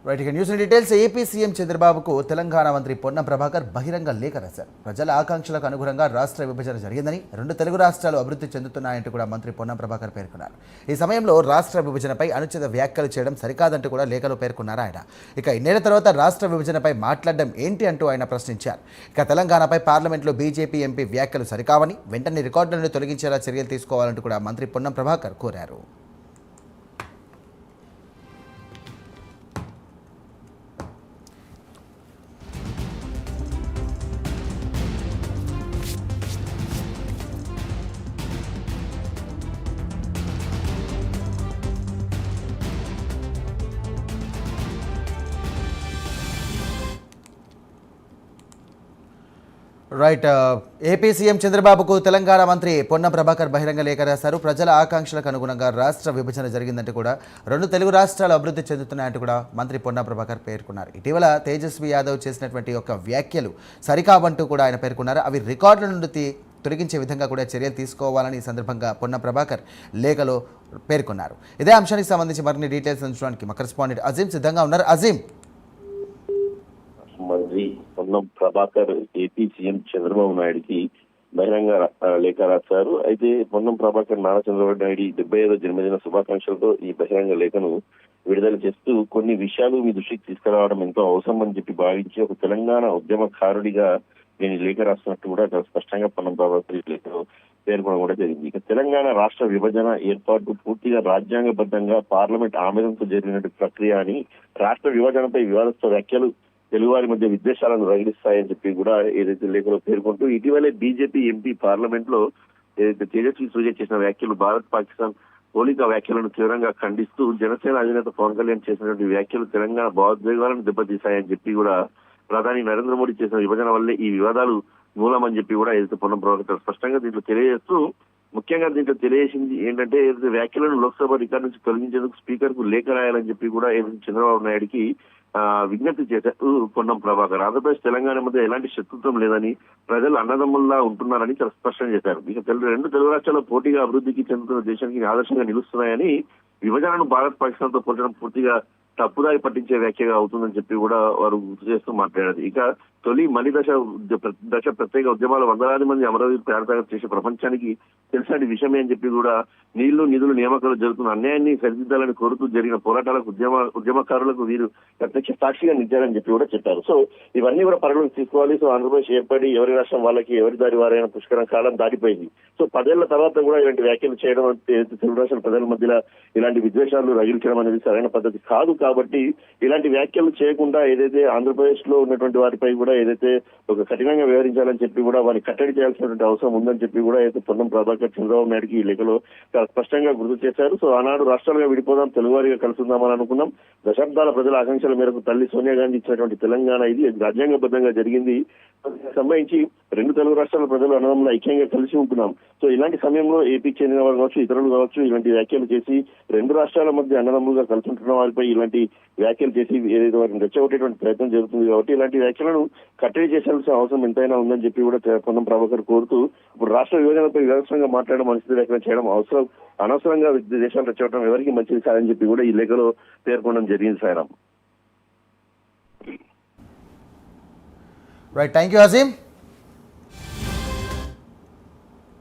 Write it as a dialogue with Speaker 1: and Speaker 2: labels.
Speaker 1: Right ఇక news details. AP CM చంద్రబాబుకు తెలంగాణ మంత్రి పొన్నం ప్రభాకర్ బహిరంగ లేఖ రాశారు. ప్రజల ఆకాంక్షలకు అనుగుణంగా రాష్ట్ర విభజన జరిగిందని, రెండు తెలుగు రాష్ట్రాలు అభివృద్ధి చెందుతున్నాయంటూ కూడా మంత్రి పొన్నం ప్రభాకర్ పేర్కొన్నారు. ఈ సమయంలో రాష్ట్ర విభజనపై అనుచిత వ్యాఖ్యలు చేయడం సరికాదంటూ కూడా లేఖలో పేర్కొన్నారు ఆయన. ఇక ఇన్నేళ్ల తర్వాత రాష్ట్ర విభజనపై మాట్లాడడం ఏంటి అంటూ ఆయన ప్రశ్నించారు. ఇక తెలంగాణపై పార్లమెంట్లో బీజేపీ ఎంపీ వ్యాఖ్యలు సరికావని, వెంటనే రికార్డులను తొలగించేలా చర్యలు తీసుకోవాలంటూ కూడా మంత్రి పొన్నం ప్రభాకర్ కోరారు. రైట్ ఏపీ సీఎం చంద్రబాబుకు తెలంగాణ మంత్రి పొన్నం ప్రభాకర్ బహిరంగ లేఖ రాశారు. ప్రజల ఆకాంక్షలకు అనుగుణంగా రాష్ట్ర విభజన జరిగిందంటూ కూడా, రెండు తెలుగు రాష్ట్రాలు అభివృద్ధి చెందుతున్నాయంటూ కూడా మంత్రి పొన్నం ప్రభాకర్ పేర్కొన్నారు. ఇటీవల తేజస్వి యాదవ్ చేసినటువంటి ఒక వ్యాఖ్యలు సరికావంటూ కూడా ఆయన పేర్కొన్నారు. అవి రికార్డుల నుండి తొలగించే విధంగా కూడా చర్యలు తీసుకోవాలని ఈ సందర్భంగా పొన్నం ప్రభాకర్ లేఖలో పేర్కొన్నారు. ఇదే అంశానికి సంబంధించి మరిన్ని డీటెయిల్స్ అందించడానికి మా కరెస్పాండెంట్ అజీం సిద్ధంగా ఉన్నారు. అజీం,
Speaker 2: మంత్రి పొన్నం ప్రభాకర్ ఏపీ సీఎం చంద్రబాబు నాయుడికి బహిరంగ లేఖ రాశారు. అయితే పొన్నం ప్రభాకర్ నారా చంద్రబాబు నాయుడు 75వ జన్మదిన శుభాకాంక్షలతో ఈ బహిరంగ లేఖను విడుదల చేస్తూ కొన్ని విషయాలు మీ దృష్టికి తీసుకురావడం ఎంతో అవసరం అని చెప్పి భావించి ఒక తెలంగాణ ఉద్యమకారుడిగా నేను లేఖ రాస్తున్నట్టు కూడా చాలా స్పష్టంగా పొన్నం ప్రభాకర్ లేఖలో పేర్కొనడం కూడా జరిగింది. ఇక తెలంగాణ రాష్ట్ర విభజన ఏర్పాటు పూర్తిగా రాజ్యాంగబద్ధంగా పార్లమెంట్ ఆమోదంతో జరిగినట్టు ప్రక్రియ అని, రాష్ట్ర విభజనపై వివాదాస్పద వ్యాఖ్యలు తెలుగువారి మధ్య విద్వేషాలను రగిలిస్తాయని చెప్పి కూడా ఏదైతే లేఖలో పేర్కొంటూ, ఇటీవలే బీజేపీ ఎంపీ పార్లమెంట్ లో ఏదైతే తేజస్వి సూర్య చేసిన వ్యాఖ్యలు, భారత్ పాకిస్తాన్ పోలిక వ్యాఖ్యలను తీవ్రంగా ఖండిస్తూ జనసేన అధినేత పవన్ కళ్యాణ్ చేసినటువంటి వ్యాఖ్యలు తెలంగాణ భావోద్వేగాలను దెబ్బతీశాయని చెప్పి కూడా, ప్రధాని నరేంద్ర మోడీ చేసిన విభజన వల్లే ఈ వివాదాలు మూలమని చెప్పి కూడా ఏదైతే పొన్నం ప్రభాకర్ స్పష్టంగా దీంట్లో తెలియజేస్తూ, ముఖ్యంగా దీంట్లో తెలియజేసింది ఏంటంటే ఏదైతే వ్యాఖ్యలను లోక్సభ రికార్డు నుంచి తొలగించేందుకు స్పీకర్ కు లేఖ రాయాలని చెప్పి కూడా ఏదైతే చంద్రబాబు నాయుడికి విజ్ఞప్తి చేశారు పొన్నం ప్రభాకర్. ఆంధ్రప్రదేశ్ తెలంగాణ మధ్య ఎలాంటి శత్రుత్వం లేదని, ప్రజలు అన్నదమ్ముల్లా ఉంటున్నారని చాలా స్పష్టం చేశారు. ఇక రెండు తెలుగు రాష్ట్రాల్లో పోటీగా అభివృద్ధికి చెందుతున్న దేశానికి ఆదర్శంగా నిలుస్తున్నాయని, విభజనను భారత్ పాకిస్తాన్ తో పోల్చడం పూర్తిగా తప్పుదారి పట్టించే వ్యాఖ్యగా అవుతుందని చెప్పి కూడా వారు గుర్తు చేస్తూ మాట్లాడారు. ఇక తొలి మలి దశ ప్రత్యేక ఉద్యమాలు వందలాది మంది అమరావతి ప్రాంతాలు చేసే ప్రపంచానికి తెలిసిన విషయమే అని చెప్పి కూడా, నీళ్లు నిధులు నియామకాలు జరుగుతున్న అన్యాయాన్ని సరిదిద్దాలని కోరుతూ జరిగిన పోరాటాలకు ఉద్యమకారులకు వీరు ప్రత్యక్ష సాక్షిగా నిలిచారని చెప్పి కూడా చెప్పారు. సో ఇవన్నీ కూడా పరిగణలోకి తీసుకోవాలి. సో ఆంధ్రప్రదేశ్ ఏర్పడి ఎవరి రాష్ట్రం వాళ్ళకి ఎవరి దారి వారైన పుష్కరం కాలం దాటిపోయింది. సో 10 ఏళ్ల తర్వాత కూడా ఇలాంటి వ్యాఖ్యలు చేయడం, తెలుగు రాష్ట్రాల ప్రజల మధ్యలో ఇలాంటి విద్వేషాలు రగిలించడం అనేది సరైన పద్ధతి కాదు. కాబట్టి ఇలాంటి వ్యాఖ్యలు చేయకుండా ఏదైతే ఆంధ్రప్రదేశ్ లో ఉన్నటువంటి వారిపై కూడా ఏదైతే ఒక కఠినంగా వ్యవహరించాలని చెప్పి కూడా వారిని కట్టడి చేయాల్సినటువంటి అవసరం ఉందని చెప్పి కూడా అయితే పొన్నం ప్రభాకర్ చంద్రబాబు నాయుడికి ఈ లేఖలో చాలా స్పష్టంగా గుర్తు చేశారు. సో ఆనాడు రాష్ట్రాలుగా విడిపోదాం, తెలుగువారిగా కలుసుకుందామని అనుకున్నాం. దశాబ్దాల ప్రజల ఆకాంక్షల మేరకు తల్లి సోనియా గాంధీ ఇచ్చినటువంటి తెలంగాణ ఇది రాజ్యాంగబద్ధంగా జరిగింది. సంబంధించి రెండు తెలుగు రాష్ట్రాల ప్రజలు అన్నదమ్ములు ఐక్యంగా కలిసి ఉంటున్నాం. సో ఇలాంటి సమయంలో ఏపీకి చెందిన వారు కావచ్చు, ఇతరులు కావచ్చు, ఇలాంటి వ్యాఖ్యలు చేసి రెండు రాష్ట్రాల మధ్య అన్నదమ్ములుగా కలిసి ఉంటున్న వారిపై ఇలాంటి వ్యాఖ్యలు చేసి ఏదైతే వారిని రెచ్చగొట్టేటువంటి ప్రయత్నం జరుగుతుంది. కాబట్టి ఇలాంటి వ్యాఖ్యలను కట్టడి చేయాల్సిన అవసరం ఎంతైనా ఉందని చెప్పి కూడా పొన్నం ప్రభాకర్ కోరుతూ, ఇప్పుడు రాష్ట్ర విభజనపై వివక్షంగా మాట్లాడడం, అనుచిత వ్యాఖ్యలు చేయడం అనవసరంగా దేశాలు రెచ్చగొట్టడం ఎవరికి మంచిది కాదని చెప్పి కూడా ఈ లేఖలో పేర్కొనడం జరిగింది. Sairam.
Speaker 1: Right, thank you Azeem.